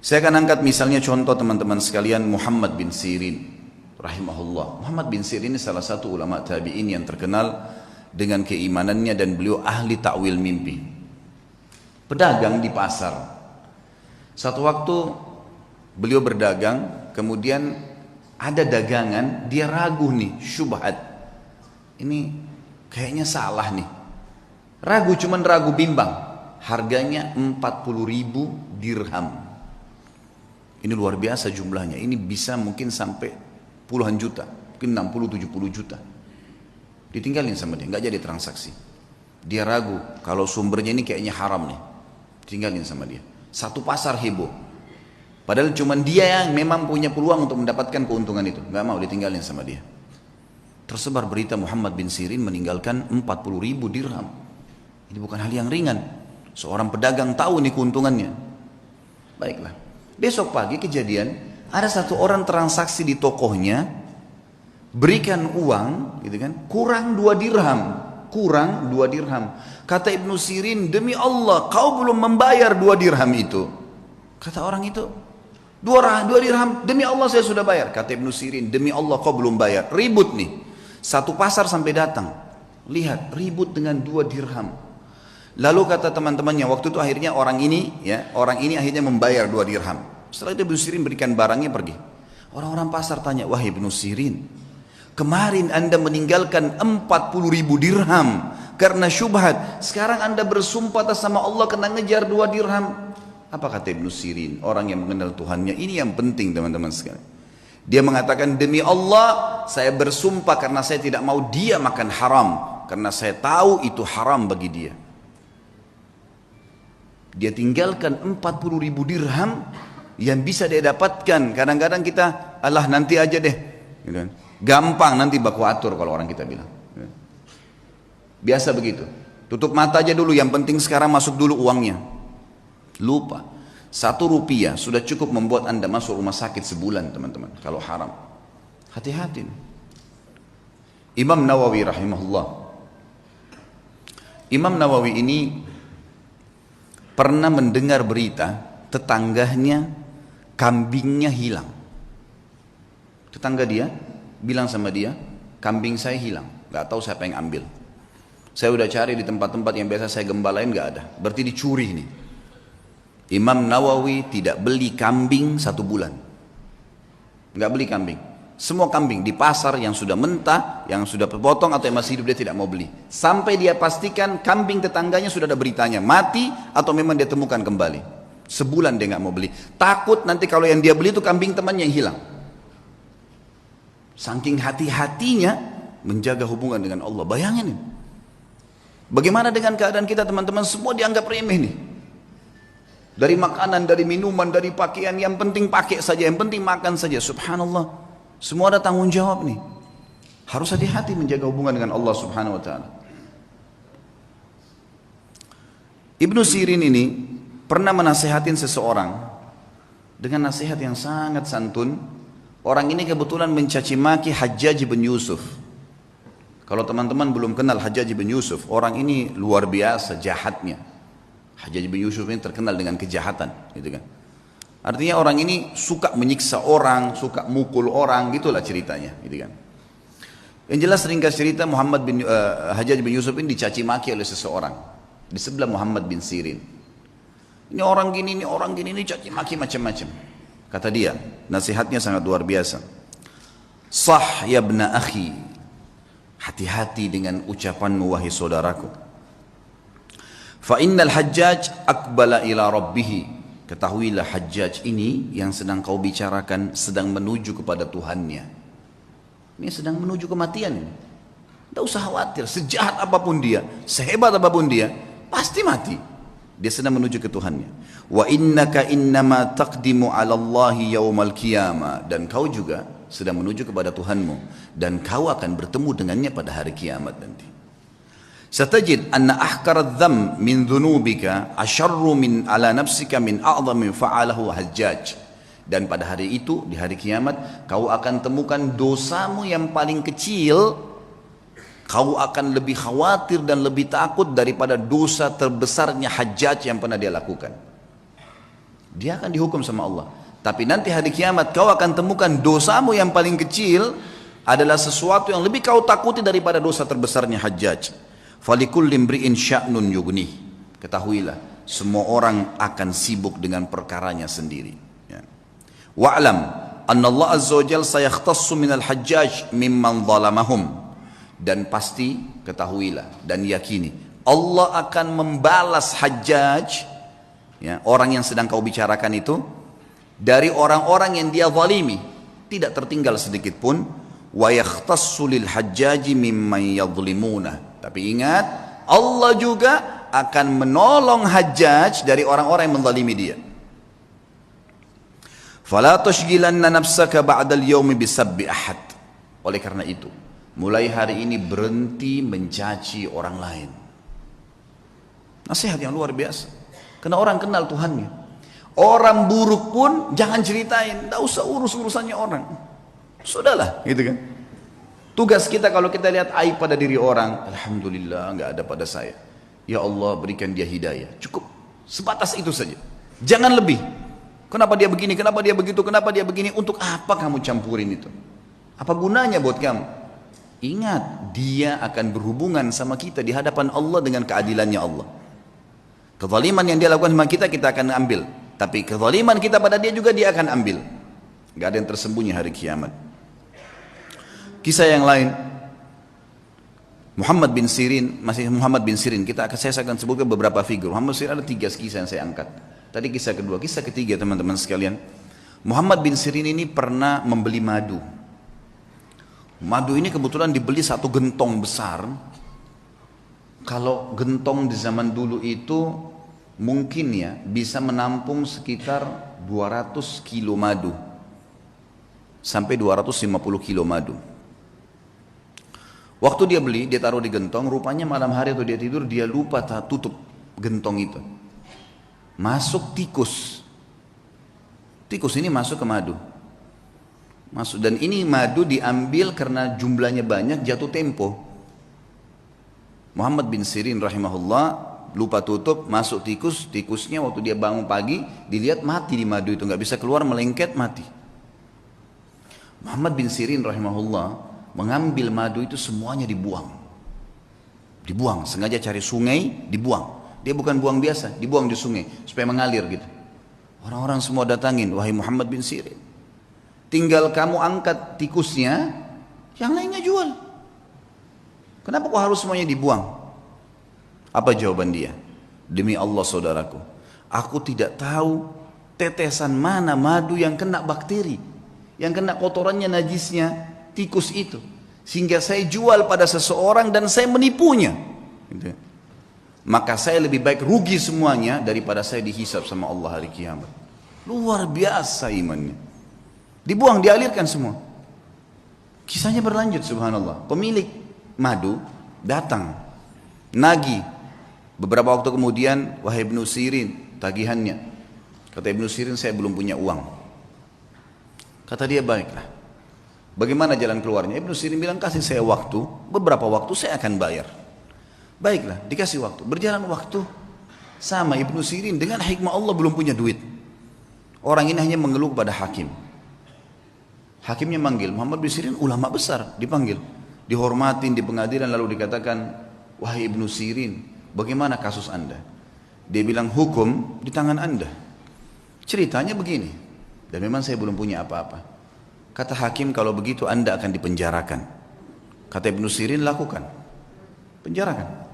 Saya akan angkat misalnya contoh teman-teman sekalian Muhammad bin Sirin rahimahullah. Muhammad bin Sirin ini salah satu ulama tabi'in yang terkenal dengan keimanannya dan beliau ahli takwil mimpi. Pedagang di pasar. Satu waktu beliau berdagang, kemudian ada dagangan, dia ragu nih, syubhat. Ini kayaknya salah nih. Ragu, cuman ragu bimbang. Harganya 40.000 dirham. Ini luar biasa jumlahnya. Ini bisa mungkin sampai puluhan juta, mungkin 60-70 juta. Ditinggalin sama dia, nggak jadi transaksi. Dia ragu, kalau sumbernya ini kayaknya haram nih. Tinggalin sama dia. Satu pasar heboh. Padahal cuma dia yang memang punya peluang untuk mendapatkan keuntungan itu. Nggak mau, ditinggalin sama dia. Tersebar berita Muhammad bin Sirin meninggalkan 40.000 dirham. Ini bukan hal yang ringan. Seorang pedagang tahu nih keuntungannya. Baiklah. Besok pagi kejadian, ada satu orang transaksi di tokohnya, berikan uang, gitu kan, kurang 2 dirham. Kurang 2 dirham. Kata Ibnu Sirin, demi Allah, kau belum membayar 2 dirham itu. Kata orang itu, 2 dirham, demi Allah saya sudah bayar. Kata Ibnu Sirin, demi Allah kau belum bayar. Ribut nih. Satu pasar sampai datang. Lihat, ribut dengan 2 dirham. Lalu kata teman-temannya, waktu itu akhirnya orang ini akhirnya membayar 2 dirham. Setelah itu Ibnu Sirin berikan barangnya, pergi. Orang-orang pasar tanya, wahai Ibnu Sirin, kemarin anda meninggalkan 40.000 dirham karena syubhat. Sekarang anda bersumpah atas sama Allah kena ngejar 2 dirham. Apa kata Ibnu Sirin? Orang yang mengenal Tuhannya. Ini yang penting teman-teman sekalian. Dia mengatakan, demi Allah saya bersumpah karena saya tidak mau dia makan haram. Karena saya tahu itu haram bagi dia. Dia tinggalkan 40.000 dirham yang bisa dia dapatkan. Kadang-kadang kita, alah nanti aja deh. Gampang nanti baku atur kalau orang kita bilang. Biasa begitu. Tutup mata aja dulu, yang penting sekarang masuk dulu uangnya. Lupa. 1 rupiah sudah cukup membuat anda masuk rumah sakit sebulan teman-teman. Kalau haram. Hati-hati. Imam Nawawi rahimahullah. Imam Nawawi ini pernah mendengar berita tetangganya kambingnya hilang. Tetangga dia bilang sama dia, kambing saya hilang, gak tahu siapa yang ambil. Saya udah cari di tempat-tempat yang biasa saya gembalain, gak ada. Berarti dicuri nih. Imam Nawawi tidak beli kambing 1 bulan. Gak beli kambing. Semua kambing di pasar yang sudah mentah, yang sudah potong atau yang masih hidup dia tidak mau beli. Sampai dia pastikan kambing tetangganya sudah ada beritanya, mati atau memang dia temukan kembali. Sebulan dia gak mau beli. Takut nanti kalau yang dia beli itu kambing temannya yang hilang. Saking hati-hatinya menjaga hubungan dengan Allah. Bayangin ini. Bagaimana dengan keadaan kita teman-teman? Semua dianggap remeh nih. Dari makanan, dari minuman, dari pakaian. Yang penting pakai saja, yang penting makan saja. Subhanallah. Semua ada tanggung jawab nih. Harus hati-hati menjaga hubungan dengan Allah subhanahu wa ta'ala. Ibnu Sirin ini pernah menasehatin seseorang dengan nasihat yang sangat santun. Orang ini kebetulan mencaci maki Hajjaj bin Yusuf. Kalau teman-teman belum kenal Hajjaj bin Yusuf, orang ini luar biasa jahatnya. Hajjaj bin Yusuf ini terkenal dengan kejahatan, gitu kan. Artinya orang ini suka menyiksa orang, suka mukul orang, gitulah ceritanya, gitu kan. Yang jelas ringkas cerita, Hajjaj bin Yusuf ini dicaci maki oleh seseorang di sebelah Muhammad bin Sirin. Ini orang gini, ini caci maki macam-macam. Kata dia, nasihatnya sangat luar biasa. Sah ya ibna akhi, hati-hati dengan ucapanmu wahai saudaraku. Fa innal Hajjaj aqbala ila rabbih. Ketahuilah Hajjaj ini yang sedang kau bicarakan sedang menuju kepada Tuhannya. Ini sedang menuju kematian ini. Tidak usah khawatir, sejahat apapun dia, sehebat apapun dia, pasti mati. Dia sedang menuju ke Tuhannya. Wa innaka innama taqdimu 'ala Allahi yaumal qiyamah, dan kau juga sedang menuju kepada Tuhanmu dan kau akan bertemu dengannya pada hari kiamat nanti. Satajid anna ahkaradz dzam min dzunubika asyarru min ala nafsika min a'dhami fa'alahu Hajjaj. Dan pada hari itu, di hari kiamat, kau akan temukan dosamu yang paling kecil, kau akan lebih khawatir dan lebih takut daripada dosa terbesarnya Hajjaj yang pernah dia lakukan. Dia akan dihukum sama Allah. Tapi nanti hari kiamat kau akan temukan dosamu yang paling kecil adalah sesuatu yang lebih kau takuti daripada dosa terbesarnya Hajjaj. Falikulli imri'in sya'nun yughni. Ketahuilah, semua orang akan sibuk dengan perkaranya sendiri. Ya. Wa'lam anna Allah azza wa jalla sayakhtassu minal Hajjaj mimman zalamahum. Dan pasti ketahuilah dan yakini Allah akan membalas Hajjaj, ya, orang yang sedang kau bicarakan itu, dari orang-orang yang dia zalimi, tidak tertinggal sedikit pun. Wa yakhtassu lil hajjaji mimman yadhlimuna. Tapi ingat, Allah juga akan menolong Hajjaj dari orang-orang yang menzalimi dia. Fala tushghilanna nafsaka ba'dal yaumi bisabbi ahad. Oleh karena itu, mulai hari ini berhenti mencaci orang lain. Nasihat yang luar biasa. Karena orang kenal Tuhannya. Orang buruk pun jangan ceritain, tidak usah urus-urusannya orang. Sudahlah, gitu kan. Tugas kita kalau kita lihat aib pada diri orang, alhamdulillah nggak ada pada saya. Ya Allah berikan dia hidayah. Cukup, sebatas itu saja. Jangan lebih. Kenapa dia begini, kenapa dia begitu, kenapa dia begini, untuk apa kamu campurin itu? Apa gunanya buat kamu? Ingat, dia akan berhubungan sama kita di hadapan Allah dengan keadilannya Allah. Kezaliman yang dia lakukan sama kita, kita akan ambil. Tapi kezaliman kita pada dia juga dia akan ambil. Gak ada yang tersembunyi hari kiamat. Kisah yang lain, Muhammad bin Sirin, masih Muhammad bin Sirin, saya akan sebutkan beberapa figur. Muhammad bin Sirin ada 3 kisah yang saya angkat. Tadi kisah kedua, kisah ketiga teman-teman sekalian. Muhammad bin Sirin ini pernah membeli madu. Madu ini kebetulan dibeli 1 gentong besar. Kalau gentong di zaman dulu itu mungkin ya bisa menampung sekitar 200 kilo madu sampai 250 kilo madu. Waktu dia beli, dia taruh di gentong, rupanya malam hari atau dia tidur, dia lupa tutup gentong itu. Masuk tikus. Tikus ini masuk ke madu. Masuk, dan ini madu diambil karena jumlahnya banyak, jatuh tempo. Muhammad bin Sirin rahimahullah lupa tutup, masuk tikus, tikusnya waktu dia bangun pagi dilihat mati di madu itu, nggak bisa keluar, melengket, mati. Muhammad bin Sirin rahimahullah mengambil madu itu semuanya dibuang. Dibuang, sengaja cari sungai, dibuang. Dia bukan buang biasa, dibuang di sungai supaya mengalir gitu. Orang-orang semua datangin, wahai Muhammad bin Sirin, tinggal kamu angkat tikusnya, yang lainnya jual. Kenapa kok harus semuanya dibuang? Apa jawaban dia? Demi Allah saudaraku, aku tidak tahu tetesan mana madu yang kena bakteri, yang kena kotorannya, najisnya tikus itu, sehingga saya jual pada seseorang dan saya menipunya. Gitu. Maka saya lebih baik rugi semuanya daripada saya dihisab sama Allah hari kiamat. Luar biasa imannya. Dibuang, dialirkan semua. Kisahnya berlanjut, subhanallah. Pemilik madu datang, nagih. Beberapa waktu kemudian, wahai Ibnu Sirin, tagihannya. Kata Ibnu Sirin, saya belum punya uang. Kata dia, baiklah. Bagaimana jalan keluarnya? Ibnu Sirin bilang, kasih saya waktu, beberapa waktu saya akan bayar. Baiklah, dikasih waktu. Berjalan waktu, sama Ibnu Sirin dengan hikmah Allah belum punya duit. Orang ini hanya mengeluh kepada hakim. Hakimnya manggil, Muhammad bin Sirin ulama besar, dipanggil. Dihormatin di pengadilan, lalu dikatakan, wahai Ibnu Sirin, bagaimana kasus anda? Dia bilang, hukum di tangan anda. Ceritanya begini, dan memang saya belum punya apa-apa. Kata hakim, kalau begitu anda akan dipenjarakan. Kata Ibnu Sirin, lakukan. Penjarakan.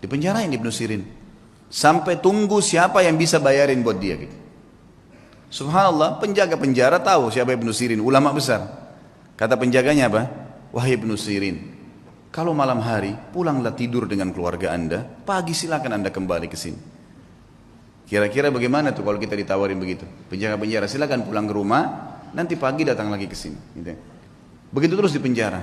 Dipenjarain Ibnu Sirin. Sampai tunggu siapa yang bisa bayarin buat dia gitu. Subhanallah, penjaga penjara tahu siapa Ibnu Sirin, ulama besar. Kata penjaganya apa? Wahai Ibnu Sirin, kalau malam hari pulanglah tidur dengan keluarga anda, pagi silakan anda kembali ke sini. Kira-kira bagaimana tuh kalau kita ditawarin begitu? Penjaga penjara, silakan pulang ke rumah, nanti pagi datang lagi ke sini. Gitu. Begitu terus di penjara.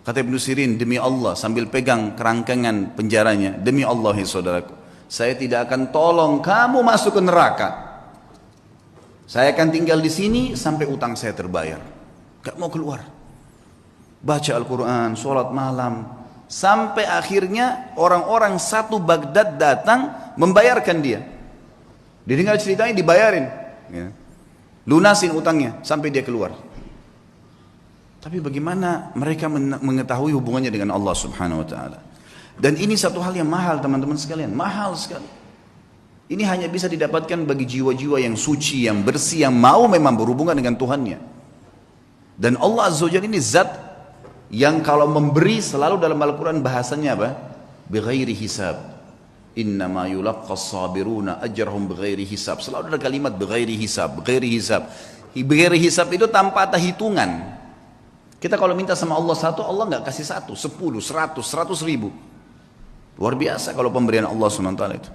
Kata Ibnu Sirin, demi Allah, sambil pegang kerangkengan penjaranya, demi Allah ya saudaraku, saya tidak akan tolong kamu masuk ke neraka. Saya akan tinggal di sini sampai utang saya terbayar. Gak mau keluar. Baca Al-Quran, sholat malam, sampai akhirnya orang-orang satu Baghdad datang membayarkan dia. Didengar ceritanya dibayarin, ya. Lunasin utangnya sampai dia keluar. Tapi bagaimana mereka mengetahui hubungannya dengan Allah Subhanahu wa taala? Dan ini satu hal yang mahal teman-teman sekalian, mahal sekali. Ini hanya bisa didapatkan bagi jiwa-jiwa yang suci, yang bersih, yang mau memang berhubungan dengan Tuhannya. Dan Allah Azza wa Jalla ini zat yang kalau memberi selalu dalam Al-Quran bahasanya apa? Bighairi hisab. Innama yulaqqas sabiruna ajrahum bighairi hisab. Selalu ada kalimat bighairi hisab, bighairi hisab. Bighairi hisab itu tanpa ada hitungan. Kita kalau minta sama Allah satu, Allah nggak kasih satu, 10, 100, 100 ribu. Luar biasa kalau pemberian Allah SWT itu.